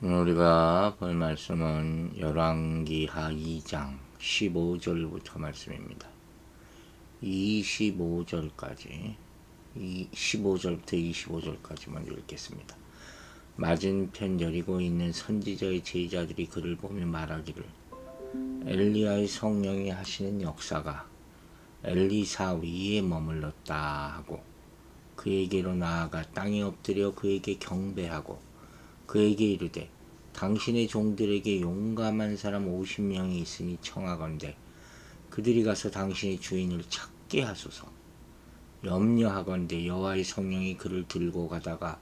오늘 우리가 볼 말씀은 열왕기하 2장 15절부터 말씀입니다. 25절까지 15절부터 25절까지 먼저 읽겠습니다. 맞은편 여리고에 있는 선지자의 제자들이 그를 보며 말하기를 엘리야의 성령이 하시는 역사가 엘리사 위에 머물렀다 하고 그에게로 나아가 땅에 엎드려 그에게 경배하고 그에게 이르되 당신의 종들에게 용감한 사람 50명이 있으니 청하건대 그들이 가서 당신의 주인을 찾게 하소서. 염려하건대 여호와의 성령이 그를 들고 가다가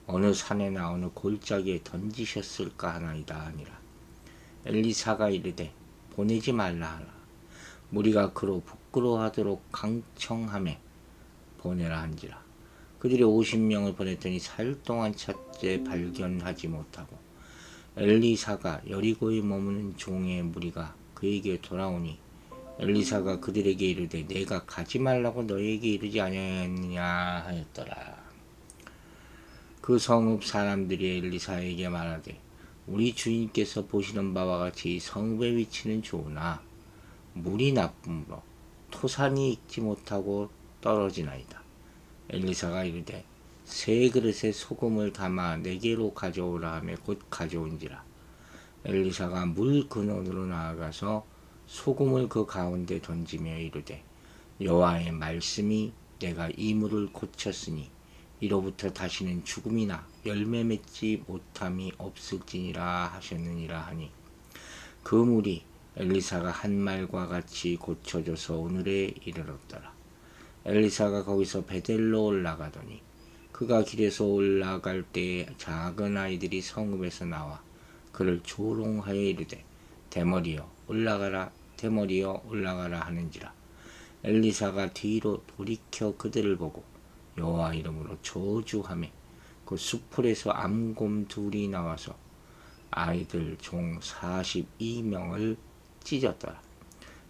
어느 산에나 어느 골짜기에 던지셨을까 하나이다 하니라. 엘리사가 이르되 보내지 말라 하라. 무리가 그로 부끄러워하도록 강청하매 보내라 한지라. 그들이 50명을 보냈더니 사흘 동안 찾되 발견하지 못하고 엘리사가 여리고에 머무는 종의 무리가 그에게 돌아오니 엘리사가 그들에게 이르되 내가 가지 말라고 너희에게 이르지 아니하였느냐 하였더라. 그 성읍 사람들이 엘리사에게 말하되 우리 주인께서 보시는 바와 같이 성읍의 위치는 좋으나 물이 나쁨으로 토산이 익지 못하고 떨어지나이다. 엘리사가 이르되 세 그릇에 소금을 담아 내게로 가져오라 하며 곧 가져온지라. 엘리사가 물 근원으로 나아가서 소금을 그 가운데 던지며 이르되 여호와의 말씀이 내가 이 물을 고쳤으니 이로부터 다시는 죽음이나 열매 맺지 못함이 없을지니라 하셨느니라 하니 그 물이 엘리사가 한 말과 같이 고쳐져서 오늘에 이르렀더라. 엘리사가 거기서 베델로 올라가더니 그가 길에서 올라갈 때에 작은 아이들이 성읍에서 나와 그를 조롱하여 이르되 대머리여 올라가라 대머리여 올라가라 하는지라. 엘리사가 뒤로 돌이켜 그들을 보고 여호와 이름으로 저주하매 그 수풀에서 암곰 둘이 나와서 아이들 종 42명을 찢었더라.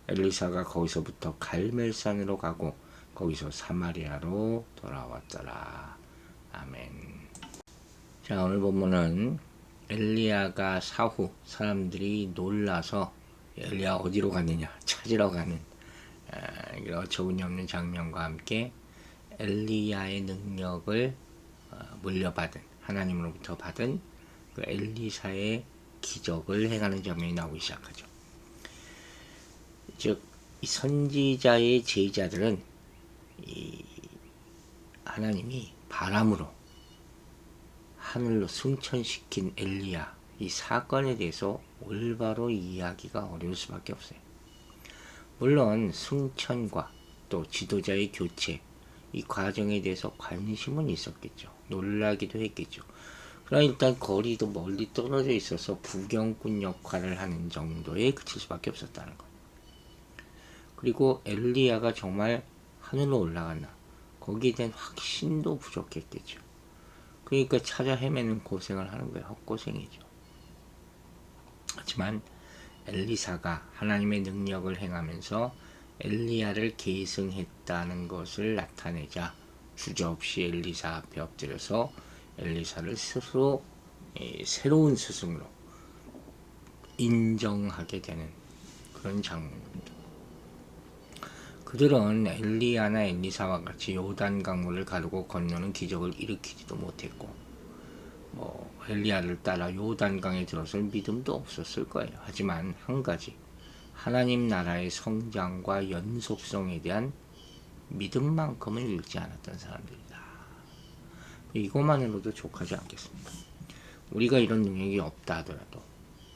엘리사가 거기서부터 갈멜산으로 가고 거기서 사마리아로 돌아왔더라. 아멘. 자, 오늘 본문은 엘리야가 사후 사람들이 놀라서 엘리야 어디로 갔느냐 찾으러 가는 어처구니없는 장면과 함께 엘리야의 능력을 물려받은 하나님으로부터 받은 그 엘리사의 기적을 행하는 장면이 나오기 시작하죠. 즉, 이 선지자의 제자들은 이 하나님이 바람으로 하늘로 승천시킨 엘리야 이 사건에 대해서 올바로 이해하기가 어려울 수밖에 없어요. 물론 승천과 또 지도자의 교체 이 과정에 대해서 관심은 있었겠죠. 놀라기도 했겠죠. 그러나 일단 거리도 멀리 떨어져 있어서 구경꾼 역할을 하는 정도에 그칠 수밖에 없었다는 것. 그리고 엘리야가 정말 하늘로 올라갔나 거기에 대한 확신도 부족했겠죠. 그러니까 찾아 헤매는 고생을 하는 거예요. 헛고생이죠. 하지만 엘리사가 하나님의 능력을 행하면서 엘리야를 계승했다는 것을 나타내자 주저없이 엘리사 앞에 엎드려서 엘리사를 스스로 새로운 스승으로 인정하게 되는 그런 장면입니다. 그들은 엘리야나 엘리사와 같이 요단 강물을 가르고 건너는 기적을 일으키지도 못했고 엘리야를 따라 요단강에 들어설 믿음도 없었을 거예요. 하지만 한 가지 하나님 나라의 성장과 연속성에 대한 믿음만큼은 잃지 않았던 사람들이다. 이것만으로도 족하지 않겠습니다. 우리가 이런 능력이 없다 하더라도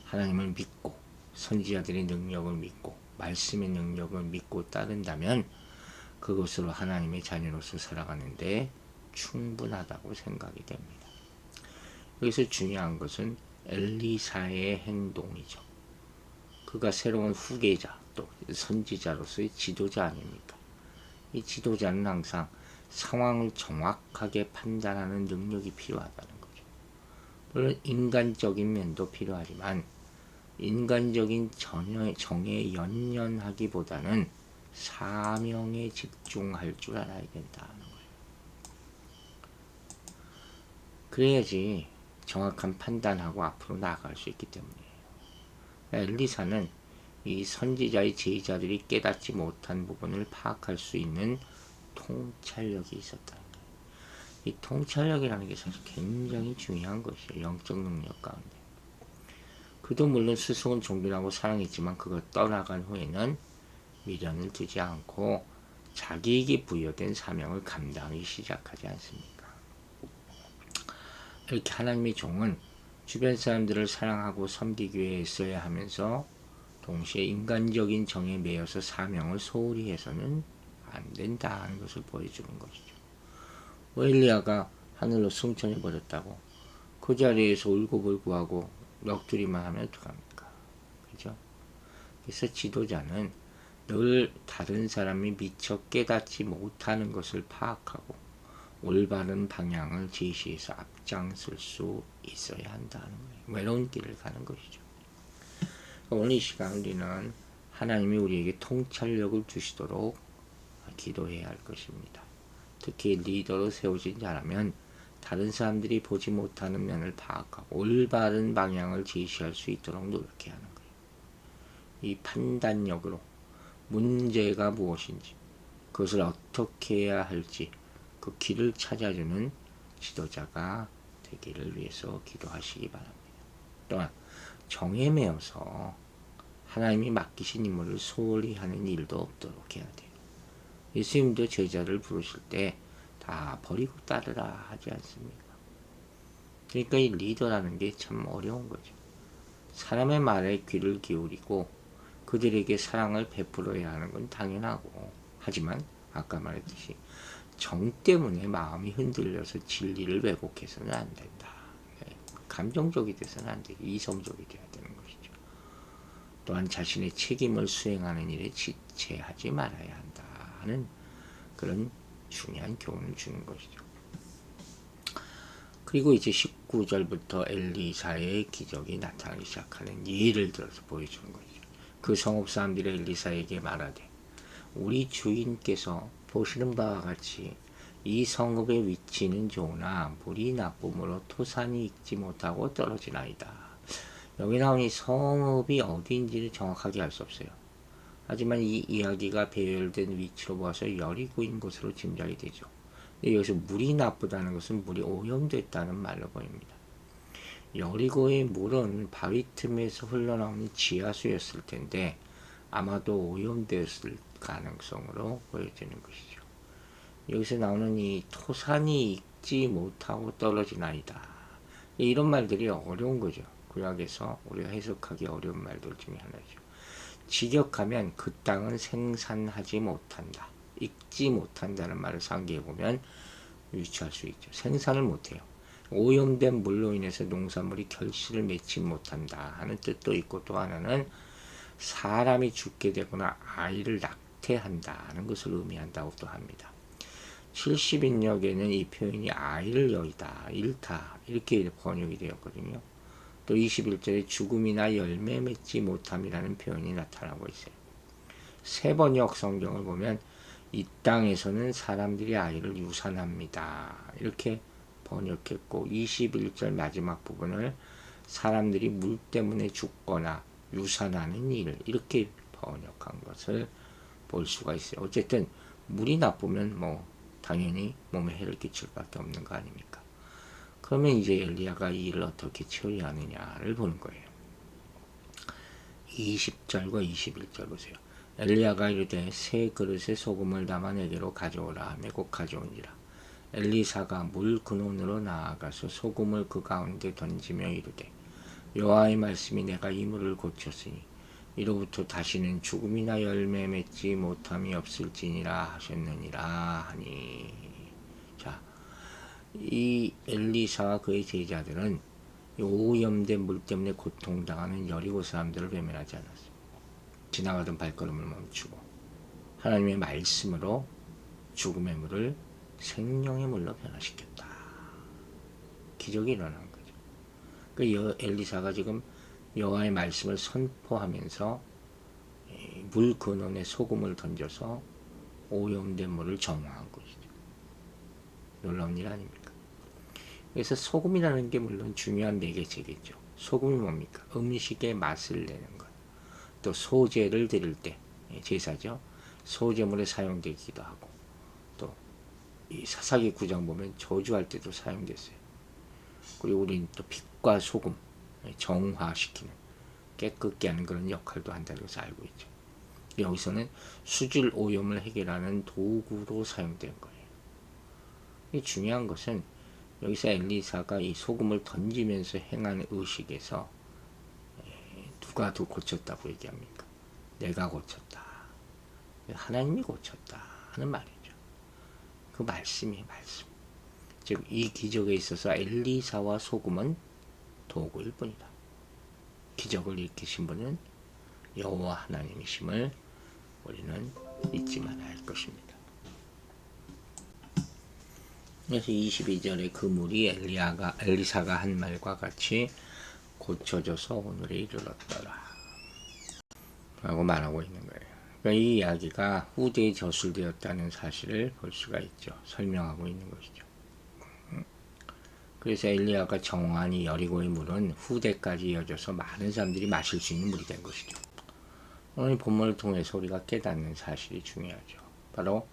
하나님을 믿고 선지자들의 능력을 믿고 말씀의 능력을 믿고 따른다면 그것으로 하나님의 자녀로서 살아가는데 충분하다고 생각이 됩니다. 여기서 중요한 것은 엘리사의 행동이죠. 그가 새로운 후계자 또 선지자로서의 지도자 아닙니까? 이 지도자는 항상 상황을 정확하게 판단하는 능력이 필요하다는 거죠. 물론 인간적인 면도 필요하지만 인간적인 정에 연연하기보다는 사명에 집중할 줄 알아야 된다는 거예요. 그래야지 정확한 판단하고 앞으로 나아갈 수 있기 때문이에요. 엘리사는 이 선지자의 제자들이 깨닫지 못한 부분을 파악할 수 있는 통찰력이 있었다. 이 통찰력이라는 게 사실 굉장히 중요한 것이에요. 영적 능력 가운데. 그도 물론 스승은 존경하고 사랑했지만 그걸 떠나간 후에는 미련을 두지 않고 자기에게 부여된 사명을 감당하기 시작하지 않습니까? 이렇게 하나님의 종은 주변 사람들을 사랑하고 섬기기 위해 애써야 하면서 동시에 인간적인 정에 매여서 사명을 소홀히 해서는 안 된다는 것을 보여주는 것이죠. 엘리야가 하늘로 승천해 버렸다고 그 자리에서 울고불고하고 넋두리만 하면 어떡합니까? 그죠? 그래서 지도자는 늘 다른 사람이 미처 깨닫지 못하는 것을 파악하고 올바른 방향을 제시해서 앞장설 수 있어야 한다는 거예요. 외로운 길을 가는 것이죠. 오늘 이 시간 우리는 하나님이 우리에게 통찰력을 주시도록 기도해야 할 것입니다. 특히 리더로 세워진 자라면 다른 사람들이 보지 못하는 면을 파악하고 올바른 방향을 제시할 수 있도록 노력해야 하는 거예요. 이 판단력으로 문제가 무엇인지 그것을 어떻게 해야 할지 그 길을 찾아주는 지도자가 되기를 위해서 기도하시기 바랍니다. 또한 정에 매여서 하나님이 맡기신 임무를 소홀히 하는 일도 없도록 해야 돼요. 예수님도 제자를 부르실 때 다 버리고 따르라 하지 않습니까? 그러니까 이 리더라는 게 참 어려운 거죠. 사람의 말에 귀를 기울이고 그들에게 사랑을 베풀어야 하는 건 당연하고, 하지만 아까 말했듯이 정 때문에 마음이 흔들려서 진리를 왜곡해서는 안 된다. 감정적이 돼서는 안 되고 이성적이 돼야 되는 것이죠. 또한 자신의 책임을 수행하는 일에 지체하지 말아야 한다 하는 그런 중요한 교훈을 주는 것이죠. 그리고 이제 19절부터 엘리사의 기적이 나타나기 시작하는 예를 들어서 보여주는 것이죠. 그 성읍 사람들이 엘리사에게 말하되 우리 주인께서 보시는 바와 같이 이 성읍의 위치는 좋으나 물이 나쁨으로 토산이 익지 못하고 떨어지나이다. 여기 나온 이 성읍이 어디인지를 정확하게 알 수 없어요. 하지만 이 이야기가 배열된 위치로 봐서 여리고인 것으로 짐작이 되죠. 근데 여기서 물이 나쁘다는 것은 물이 오염됐다는 말로 보입니다. 여리고의 물은 바위 틈에서 흘러나오는 지하수였을 텐데 아마도 오염되었을 가능성으로 보여지는 것이죠. 여기서 나오는 이 토산이 익지 못하고 떨어지나이다. 이런 말들이 어려운 거죠. 구약에서 우리가 해석하기 어려운 말들 중에 하나죠. 직역하면 그 땅은 생산하지 못한다. 익지 못한다는 말을 상기해보면 유추할 수 있죠. 생산을 못해요. 오염된 물로 인해서 농산물이 결실을 맺지 못한다 하는 뜻도 있고, 또 하나는 사람이 죽게 되거나 아이를 낙태한다는 것을 의미한다고도 합니다. 70인역에는 이 표현이 아이를 여의다, 잃다 이렇게 번역이 되었거든요. 또 21절에 죽음이나 열매 맺지 못함이라는 표현이 나타나고 있어요. 세번역 성경을 보면 이 땅에서는 사람들이 아이를 유산합니다 이렇게 번역했고, 21절 마지막 부분을 사람들이 물 때문에 죽거나 유산하는 일 이렇게 번역한 것을 볼 수가 있어요. 어쨌든 물이 나쁘면 당연히 몸에 해를 끼칠 수밖에 없는 거 아닙니까? 그러면 이제 엘리야가 이 일을 어떻게 처리하느냐를 보는 거예요. 20절과 21절 보세요. 엘리야가 이르되 새 그릇에 소금을 담아 내게로 가져오라 하매 곧 가져오니라. 엘리사가 물 근원으로 나아가서 소금을 그 가운데 던지며 이르되 여호와의 말씀이 내가 이 물을 고쳤으니 이로부터 다시는 죽음이나 열매 맺지 못함이 없을지니라 하셨느니라 하니. 자, 이 엘리사와 그의 제자들은 오염된 물 때문에 고통당하는 여리고 사람들을 외면하지 않았어요. 지나가던 발걸음을 멈추고 하나님의 말씀으로 죽음의 물을 생명의 물로 변화시켰다. 기적이 일어난 거죠. 그 엘리사가 지금 여호와의 말씀을 선포하면서 물 근원에 소금을 던져서 오염된 물을 정화한 것이죠. 놀라운 일 아닙니까? 그래서 소금이라는 게 물론 중요한 매개체겠죠. 소금이 뭡니까? 음식의 맛을 내는 것. 또 소제를 드릴 때 제사죠. 소제물에 사용되기도 하고 또 이 사사기 9장 보면 저주할 때도 사용됐어요. 그리고 우리는 또 빛과 소금 정화시키는 깨끗게 하는 그런 역할도 한다는 것을 알고 있죠. 여기서는 수질 오염을 해결하는 도구로 사용된 거예요. 이 중요한 것은 여기서 엘리사가 이 소금을 던지면서 행한 의식에서 누가 더 고쳤다고 얘기합니까? 내가 고쳤다. 하나님이 고쳤다 하는 말이죠. 그 말씀이에요, 말씀. 즉 이 기적에 있어서 엘리사와 소금은 도구일 뿐이다. 기적을 일으키신 분은 여호와 하나님이심을 우리는 잊지 말아야 할 것입니다. 그래서 22절에 그 물이 엘리사가 한 말과 같이 고쳐져서 오늘에 이르렀더라 라고 말하고 있는 거예요. 그러니까 이 이야기가 후대에 저술되었다는 사실을 볼 수가 있죠. 설명하고 있는 것이죠. 그래서 엘리야가 정한 이 여리고의 물은 후대까지 이어져서 많은 사람들이 마실 수 있는 물이 된 것이죠. 오늘 본문을 통해서 우리가 깨닫는 사실이 중요하죠. 바로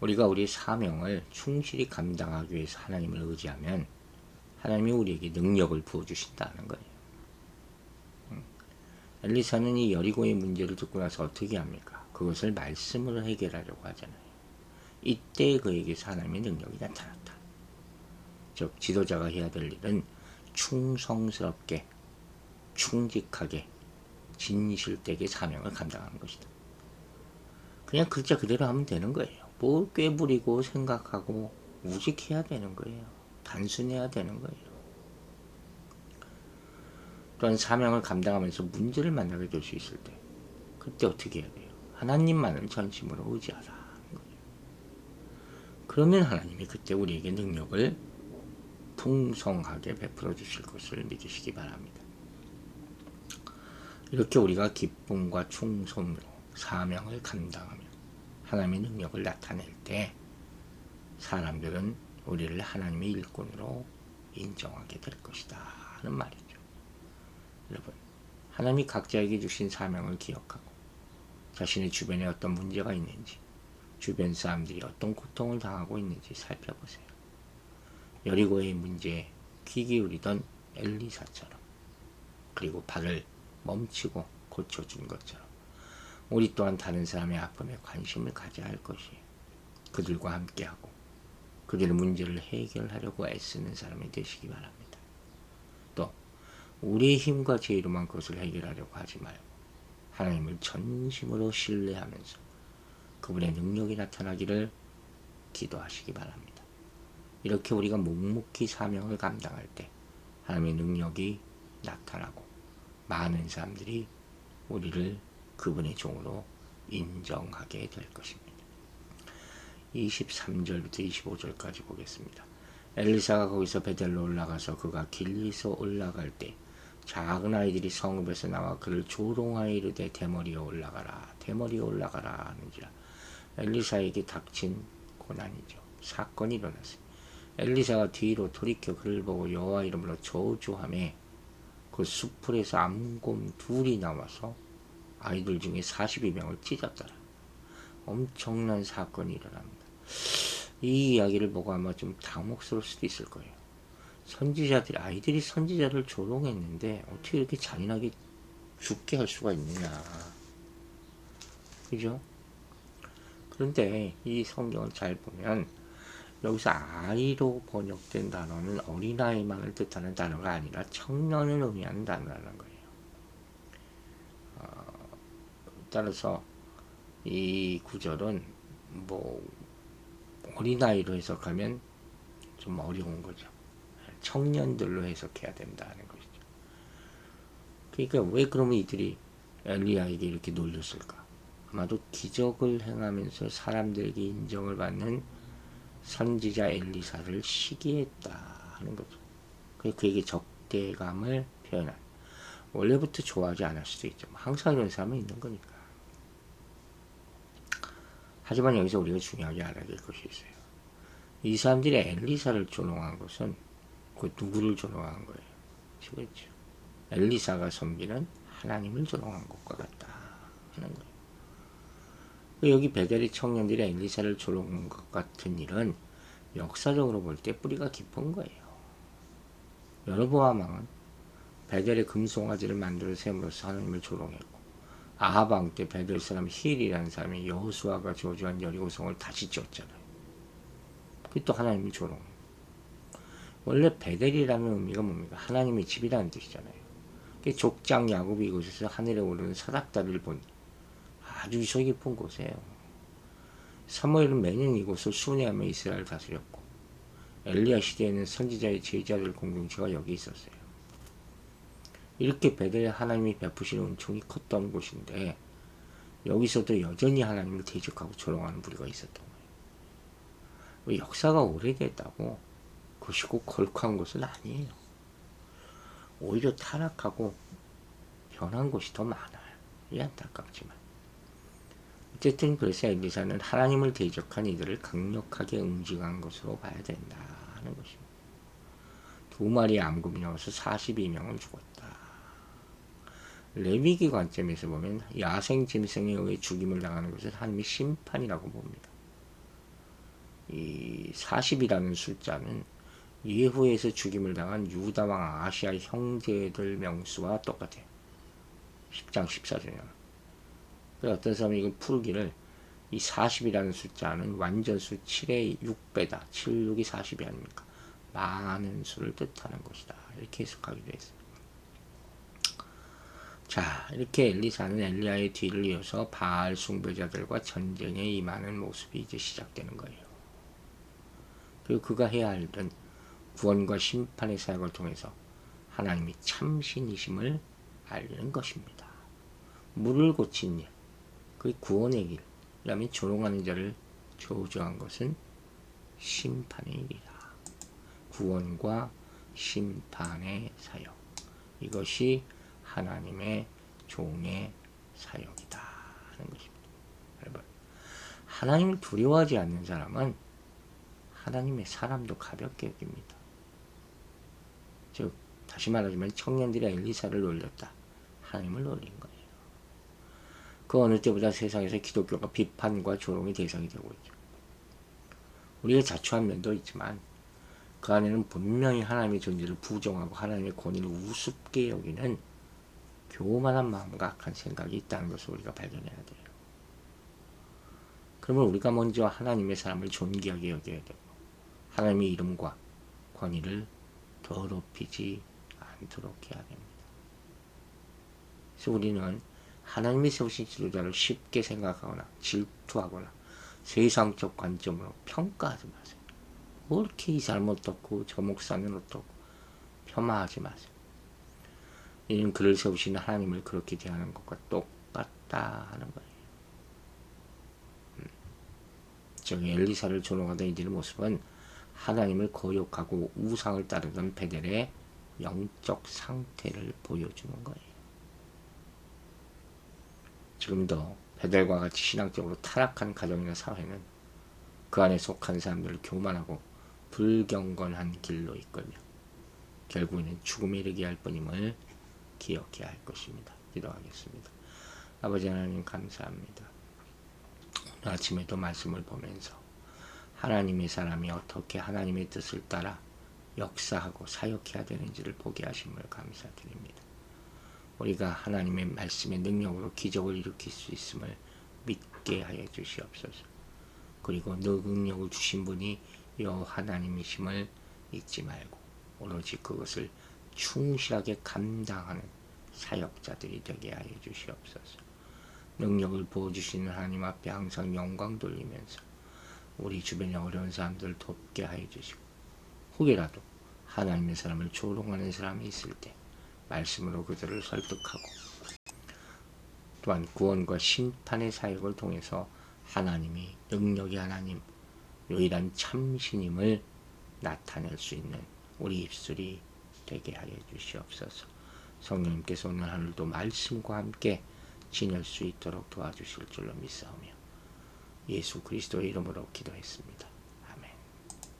우리가 우리 사명을 충실히 감당하기 위해서 하나님을 의지하면 하나님이 우리에게 능력을 부어주신다는 거예요. 엘리사는 이 여리고의 문제를 듣고 나서 어떻게 합니까? 그것을 말씀으로 해결하려고 하잖아요. 이때 그에게서 하나님의 능력이 나타났다. 즉 지도자가 해야 될 일은 충성스럽게 충직하게 진실되게 사명을 감당하는 것이다. 그냥 글자 그대로 하면 되는 거예요. 뭘 꾀부리고 생각하고 우직해야 되는 거예요. 단순해야 되는 거예요. 또한 사명을 감당하면서 문제를 만나게 될 수 있을 때 그때 어떻게 해야 돼요? 하나님만을 전심으로 의지하라 하는 거예요. 그러면 하나님이 그때 우리에게 능력을 풍성하게 베풀어 주실 것을 믿으시기 바랍니다. 이렇게 우리가 기쁨과 충성으로 사명을 감당하며 하나님의 능력을 나타낼 때 사람들은 우리를 하나님의 일꾼으로 인정하게 될 것이다 하는 말이죠. 여러분, 하나님이 각자에게 주신 사명을 기억하고 자신의 주변에 어떤 문제가 있는지 주변 사람들이 어떤 고통을 당하고 있는지 살펴보세요. 여리고의 문제에 귀 기울이던 엘리사처럼 그리고 발을 멈추고 고쳐준 것처럼 우리 또한 다른 사람의 아픔에 관심을 가져야 할 것이에요. 그들과 함께하고 그들의 문제를 해결하려고 애쓰는 사람이 되시기 바랍니다. 또 우리의 힘과 지혜로만 그것을 해결하려고 하지 말고 하나님을 전심으로 신뢰하면서 그분의 능력이 나타나기를 기도하시기 바랍니다. 이렇게 우리가 묵묵히 사명을 감당할 때 하나님의 능력이 나타나고 많은 사람들이 우리를 그분의 종으로 인정하게 될 것입니다. 23절부터 25절까지 보겠습니다. 엘리사가 거기서 베델로 올라가서 그가 길리서 올라갈 때 작은 아이들이 성읍에서 나와 그를 조롱하여 이르되 대머리에 올라가라 대머리에 올라가라 하는지라. 엘리사에게 닥친 고난이죠. 사건이 일어났어요. 엘리사가 뒤로 돌이켜 그를 보고 여호와 이름으로 저주하며 그 수풀에서 암곰 둘이 나와서 아이들 중에 42명을 찢었더라. 엄청난 사건이 일어납니다. 이 이야기를 보고 아마 좀 당혹스러울 수도 있을 거예요. 아이들이 선지자를 조롱했는데 어떻게 이렇게 잔인하게 죽게 할 수가 있느냐. 그죠? 그런데 이 성경을 잘 보면 여기서 아이로 번역된 단어는 어린아이만을 뜻하는 단어가 아니라 청년을 의미하는 단어라는 거예요. 따라서 이 구절은 어린아이로 해석하면 좀 어려운 거죠. 청년들로 해석해야 된다는 것이죠. 그러니까 왜 그러면 이들이 엘리야에게 이렇게 놀렸을까? 아마도 기적을 행하면서 사람들에게 인정을 받는 선지자 엘리사를 시기했다 하는 거죠. 그에게 적대감을 표현한. 원래부터 좋아하지 않을 수도 있죠. 항상 이런 사람은 있는 거니까. 하지만 여기서 우리가 중요하게 알아야 될 것이 있어요. 이 사람들이 엘리사를 조롱한 것은 그 누구를 조롱한 거예요? 그렇죠. 엘리사가 섬기는 하나님을 조롱한 것과 같다 하는 거예요. 여기 베델의 청년들이 엘리사를 조롱한 것 같은 일은 역사적으로 볼 때 뿌리가 깊은 거예요. 여로보암 왕은 베델의 금송아지를 만들어 세움으로써 하나님을 조롱했고, 아합 왕 때 베델 사람 힐이라는 사람이 여호수아가 저주한 여리고성을 다시 지었잖아요. 그게 또 하나님을 조롱해요. 원래 베델이라는 의미가 뭡니까? 하나님의 집이라는 뜻이잖아요. 족장 야곱이 이곳에서 하늘에 오르는 사닥다리를 본 아주 유서 깊은 곳이에요. 사무엘은 매년 이곳을 순회하며 이스라엘을 다스렸고, 엘리야 시대에는 선지자의 제자들 공동체가 여기 있었어요. 이렇게 베델에 하나님이 베푸시는 은총이 컸던 곳인데, 여기서도 여전히 하나님을 대적하고 조롱하는 무리가 있었던 거예요. 역사가 오래됐다고 그것이 꼭 거룩한 것은 아니에요. 오히려 타락하고 변한 곳이 더 많아요. 이 안타깝지만. 어쨌든 그래서 엘리사는 하나님을 대적한 이들을 강력하게 응징한 것으로 봐야 된다 하는 것입니다. 2마리의 암금이 나와서 42명을 죽었다. 레위기 관점에서 보면 야생 짐승에 의해 죽임을 당하는 것은 하나님의 심판이라고 봅니다. 이 40이라는 숫자는 예후에서 죽임을 당한 유다왕 아시아의 형제들 명수와 똑같아요. 10장 14절에. 어떤 사람이 이걸 풀기를 이 40이라는 숫자는 완전수 7의 6배다. 7, 6이 40이 아닙니까? 많은 수를 뜻하는 것이다. 이렇게 해석하기도 했어요. 자, 이렇게 엘리사는 엘리야의 뒤를 이어서 바알 숭배자들과 전쟁에 임하는 모습이 이제 시작되는 거예요. 그리고 그가 해야 할 일은 구원과 심판의 사역을 통해서 하나님이 참신이심을 알리는 것입니다. 물을 고친 일, 그 구원의 길, 그 다음에 조롱하는 자를 저주한 것은 심판의 일이다. 구원과 심판의 사역, 이것이 하나님의 종의 사역이다 하는 것입니다. 여러분, 하나님을 두려워하지 않는 사람은 하나님의 사람도 가볍게 여깁니다. 즉, 다시 말하자면 청년들이 엘리사를 놀렸다. 하나님을 놀린 거예요. 그 어느 때보다 세상에서 기독교가 비판과 조롱의 대상이 되고 있죠. 우리가 자초한 면도 있지만 그 안에는 분명히 하나님의 존재를 부정하고 하나님의 권위를 우습게 여기는 교만한 마음과 악한 생각이 있다는 것을 우리가 발견해야 돼요. 그러면 우리가 먼저 하나님의 사람을 존귀하게 여겨야 되고 하나님의 이름과 권위를 더럽히지 않도록 해야 됩니다. 그래서 우리는 하나님이 세우신 지도자를 쉽게 생각하거나 질투하거나 세상적 관점으로 평가하지 마세요. 뭐 이렇게 이 사람 어떻고 저 목사는 어떻고 폄하하지 마세요. 이는 그를 세우시는 하나님을 그렇게 대하는 것과 똑같다 하는 거예요. 저기 엘리사를 조롱하던 이들의 모습은 하나님을 거역하고 우상을 따르던 베델의 영적 상태를 보여주는 거예요. 지금도 베델과 같이 신앙적으로 타락한 가정이나 사회는 그 안에 속한 사람들을 교만하고 불경건한 길로 이끌며 결국에는 죽음에 이르게 할 뿐임을 기억해야 할 것입니다. 기도하겠습니다. 아버지 하나님 감사합니다. 오늘 아침에도 말씀을 보면서 하나님의 사람이 어떻게 하나님의 뜻을 따라 역사하고 사역해야 되는지를 보게 하심을 감사드립니다. 우리가 하나님의 말씀의 능력으로 기적을 일으킬 수 있음을 믿게 하여 주시옵소서. 그리고 그 능력을 주신 분이 여호와 하나님이심을 잊지 말고 오로지 그것을 충실하게 감당하는 사역자들이 되게 하여 주시옵소서. 능력을 부어주시는 하나님 앞에 항상 영광 돌리면서 우리 주변의 어려운 사람들을 돕게 하여 주시고 혹여라도 하나님의 사람을 조롱하는 사람이 있을 때 말씀으로 그들을 설득하고 또한 구원과 심판의 사역을 통해서 하나님이 능력의 하나님, 유일한 참신임을 나타낼 수 있는 우리 입술이 되게 하여 주시옵소서. 성령님께서 오늘 하늘도 말씀과 함께 지낼 수 있도록 도와주실 줄로 믿사오며 예수 그리스도의 이름으로 기도했습니다.